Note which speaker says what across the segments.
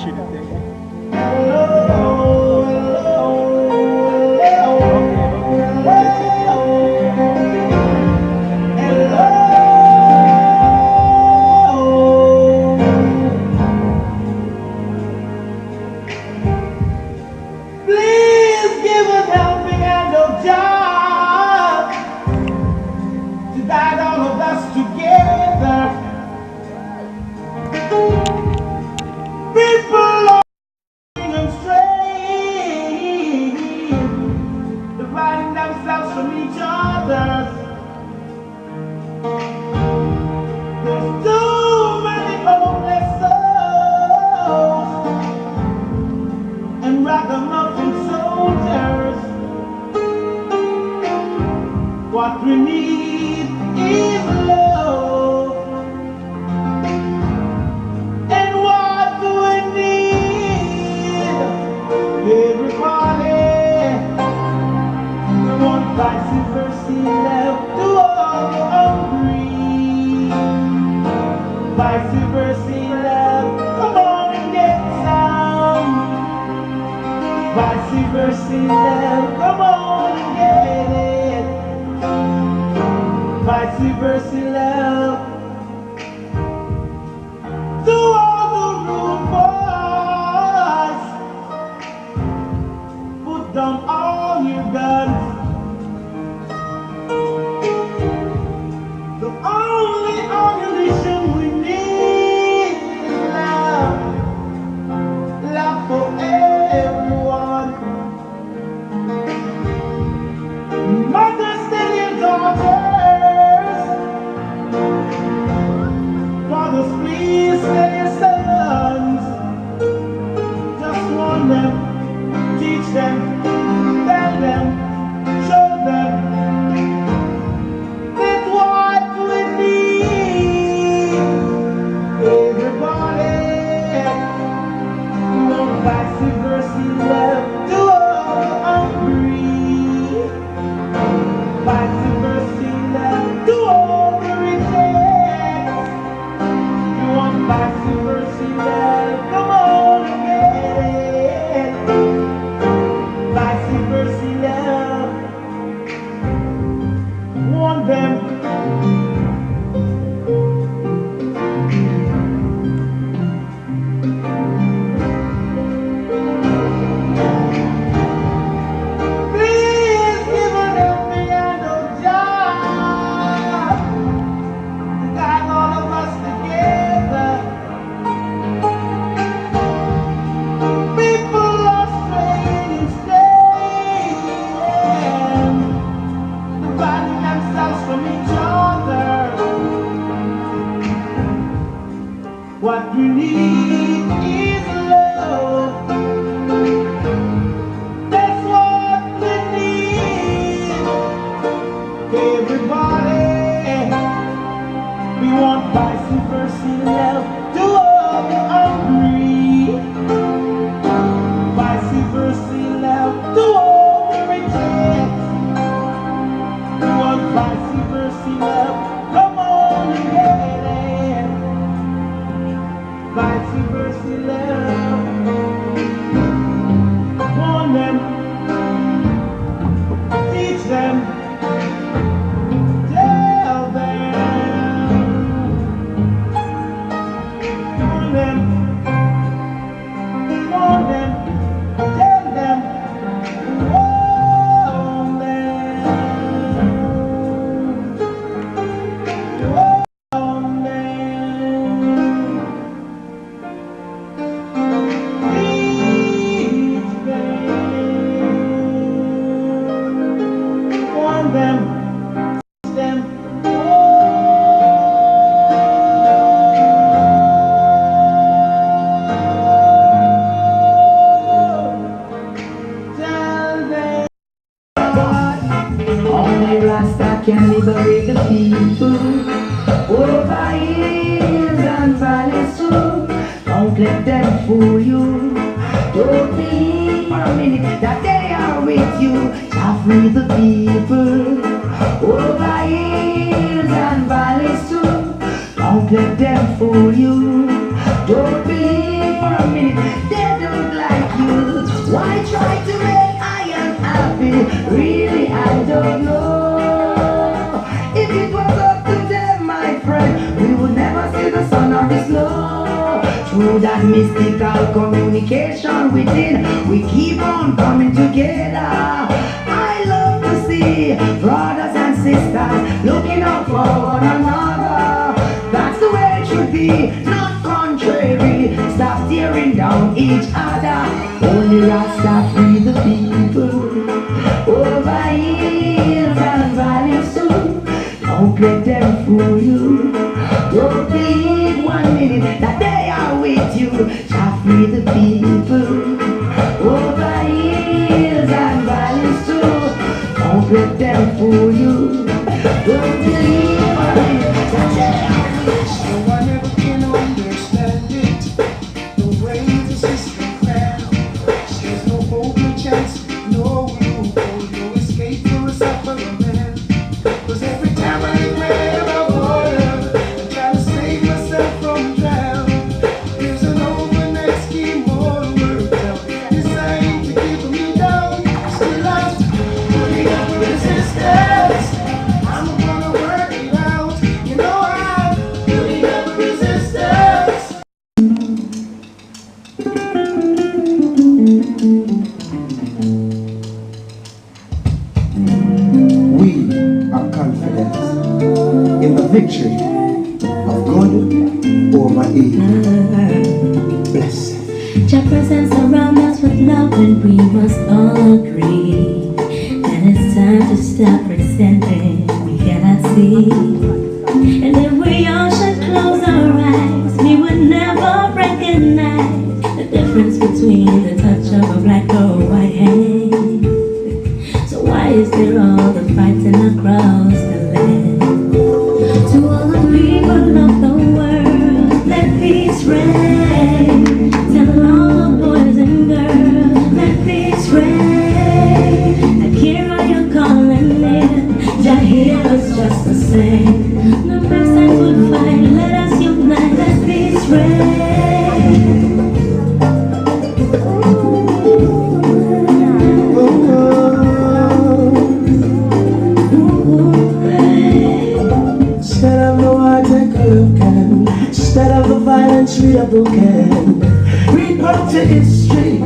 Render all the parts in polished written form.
Speaker 1: appreciate it, thank you.
Speaker 2: Please give us helping hand of job to guide all of us together. People are astray, dividing themselves from each other. There's too many hopeless souls and ragamuffin soldiers. What we need is love. And what do we need? Everybody, we want vice versa love to all the hungry. Vice versa love, come on and get some. Vice versa love, come on and get it. Vice versa love. To all the rude boys, put down all your guns. The only ammunition we need is love. Love for everyone. Mothers, tell your daughters. Fathers, please tell your sons. Just warn them, teach them, tell them, show them. That's what we need. Everybody, we want vice versa love to all the hungry. Vice versa love to all the rejects. You want vice versa love, come on and get it. Vice versa love, warn them. Please give an helping hand of job to guide all of us together. People are straying and staying, dividing themselves from each other. What we need is love. That's what we need. Everybody, we want vice versa love to all the hungry. Vice versa love to all the rejects. We want vice versa love, come on and get it. Vice versa love, warn them, teach them, tell them, warn them, tell them, warn them, warn them. Teach them, warn them, teach them, tell them.
Speaker 3: Only Rasta can liberate the people. Over hills and valleys too. Don't let them fool you. Don't believe for a minute that they are with you. Shall free the people. Over hills and valleys too. Don't let them fool you. Don't believe for a minute Through that mystical communication within, we keep on coming together. I love to see brothers and sisters looking out for one another. That's the way it should be, not contrary. Stop tearing down each other. Only Rasta free the people. Over hills and valleys too. Don't let them fool you. Don't believe 1 minute that they are with you. Shall free the people. Over hills and valleys too. Don't let them fool you. Don't believe 1 minute that they are with you.
Speaker 2: So I never can understand it. The way the system ran. There's no hope, no chance, no loophole, no escape for a suffering man. 'Cause every time I read about water, I try to save myself from drown. There's an overnight scheme all worked out, designed to keep me down. Still I'm putting up resistance. I'm gonna work it out. You know I'm putting up resistance. We are confident in the victory of good over evil. Bless.
Speaker 1: Your presence around us with love, and we must all agree that it's time to stop pretending we cannot see. And if we all should close our eyes, we would never recognize the difference between the touch of a black or white hand. So why is there all the fighting across the land? To all the people of the world, let peace reign. Tell all the boys and girls, let peace reign. I hear how you're calling in, Jah hear us just the same. No next time we fight, let us unite, let peace reign.
Speaker 2: Instead of the war, take a look and instead of the violence, read a book and read back to history.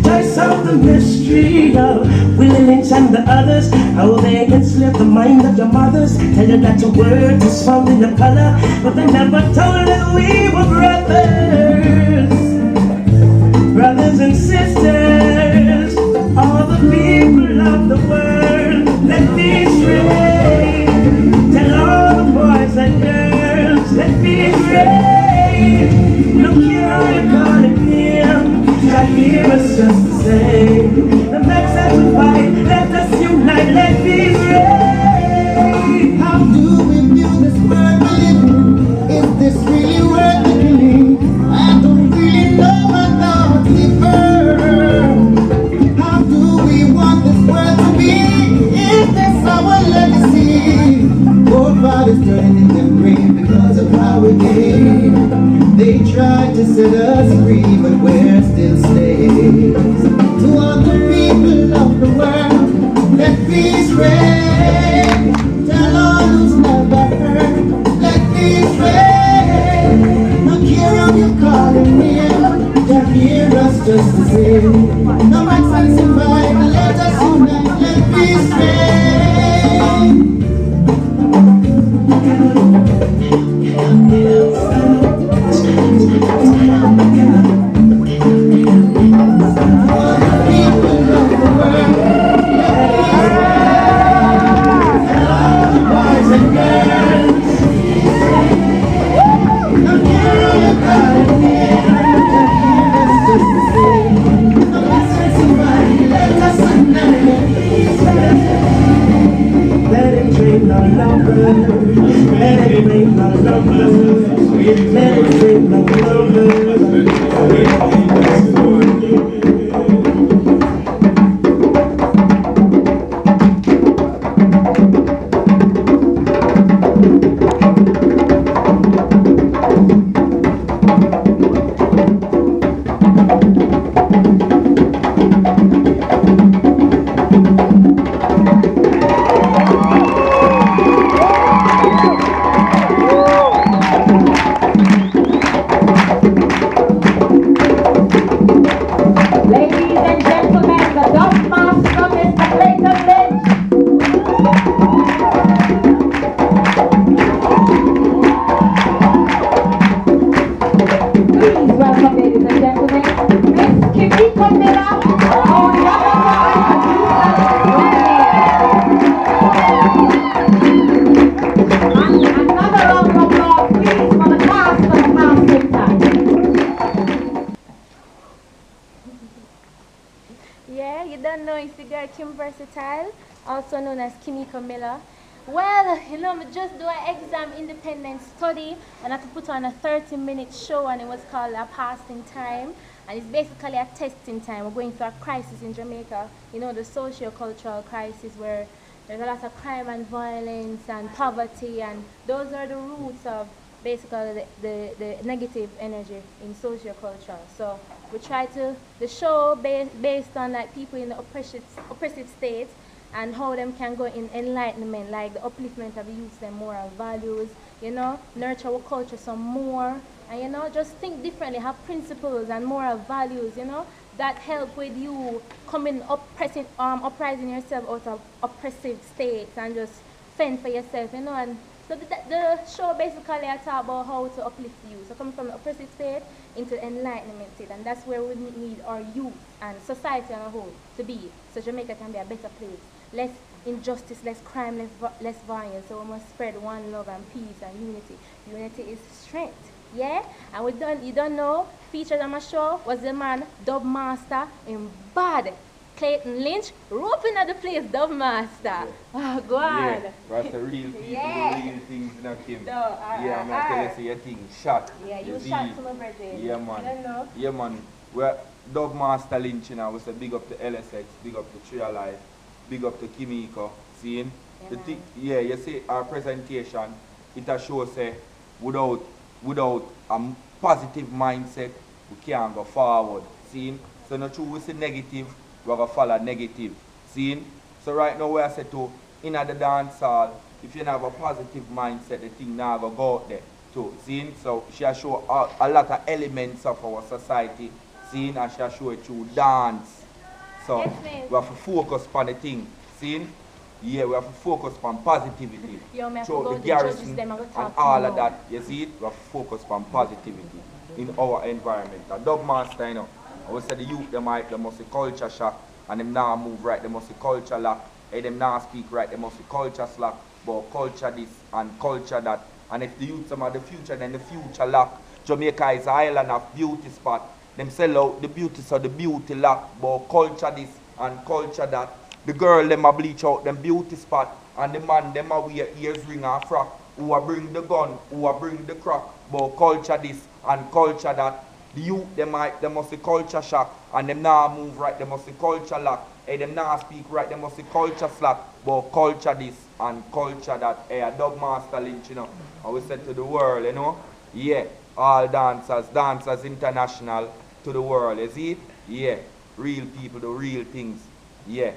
Speaker 2: Dice out the mystery of Willie Lynch and the others, how they enslaved the mind of your mothers. Tell you that your word is found in your color, but they never told that we were brothers. Brothers and sisters, all the people of the world, let peace reign. Tell all the boys and girls, let peace reign. Look here, how you calling him, God hear us just the same. The next time we fight, let us unite, let peace reign. How do we view this world we live in? Is this really worth the killing? I don't really know my thoughts differ. How do we want this world to be? Is this our legacy? Forefathers turning in their grave because of how we gave. They tried to set us free, but we're still slaves. To all the people of the world, let peace reign. Tell all who's never heard, let peace reign. No care how you calling me, they hear us just the same. No matter what survive, let us unite, let peace reign.
Speaker 3: Miller. Another round of applause, please, for the cast of Casting Time.
Speaker 1: Yeah, you don't know it's the girl Kim Versatile, also known as Kimiko Miller. Well, you know, I just do an exam independent study and I had to put on a 30-minute show and it was called A Passing Time. And it's basically a testing time. We're going through a crisis in Jamaica, you know, the socio-cultural crisis where there's a lot of crime and violence and poverty, and those are the roots of basically the negative energy in socio-culture. So we try to, the show based on like people in the oppressive states and how them can go in enlightenment, like the upliftment of the youth, their moral values, you know, nurture our culture some more, and you know, just think differently, have principles and moral values, you know, that help with you coming uprising yourself out of oppressive states and just fend for yourself, you know. And so the show basically I talk about how to uplift you. So coming from the oppressive state into the enlightenment state, and that's where we need our youth and society on a whole to be, so Jamaica can be a better place. Less injustice, less crime, less violence. So we must spread one love and peace and unity. Unity is strength. Yeah? And you don't know, featured on my show was the man, Dub Master in Bad. Clayton Lynch, roping at the place, Dub Master.
Speaker 4: Yeah.
Speaker 1: Oh, go on.
Speaker 4: Yeah, that's the real people,
Speaker 1: Yeah.
Speaker 4: the real things, you know, Kim.
Speaker 1: No,
Speaker 4: Yeah, I'm going to tell you, say your thing, shot.
Speaker 1: Yeah, you
Speaker 4: see?
Speaker 1: shot to my birthday.
Speaker 4: Yeah, man.
Speaker 1: I don't know.
Speaker 4: Yeah, man. Well, Dub Master Lynch, you know, we say big up to LSX, big up to Tree Alive, big up to Kimiko, seeing?
Speaker 1: Yeah,
Speaker 4: You see our presentation, it a show say without a positive mindset, we can't go forward, seeing? So not true we say negative, we're going to follow negative, seeing? So right now we are say to, in the dance hall, if you have a positive mindset, the thing now go out there too, seeing? So she has show a lot of elements of our society, seeing? And she has show it through dance. So
Speaker 1: Yes,
Speaker 4: we have to focus on the thing, seeing? Yeah, we have to focus on positivity.
Speaker 1: Yo, me have to
Speaker 4: Throughout
Speaker 1: go
Speaker 4: the
Speaker 1: to judges,
Speaker 4: garrison
Speaker 1: them, I go
Speaker 4: and
Speaker 1: talk to
Speaker 4: all
Speaker 1: you
Speaker 4: of
Speaker 1: now.
Speaker 4: that, you see it? We have to focus on positivity in our environment. The Dub Master, you know, I would say the youth, they must see culture shock, and them now move right, they must see culture lock, and them now speak right, they must see culture slack, but culture this and culture that. And if the youth some of the future, then the future lock. Jamaica is an island of beauty spot. Them sell out the beauty, so the beauty lock, but culture this and culture that. The girl them a bleach out them beauty spot, and the man them a wear ears ring and frock. Who a bring the gun, who a bring the crack, but culture this and culture that. The youth them must see culture shock, and them now move right, they must see culture lock. Hey, them now speak right, they must see culture slack, but culture this and culture that. Hey, a Dub Master Lynch, you know, I will say to the world, you know, yeah, all dancers international to the world, you see? Yeah, real people, the real things, yeah.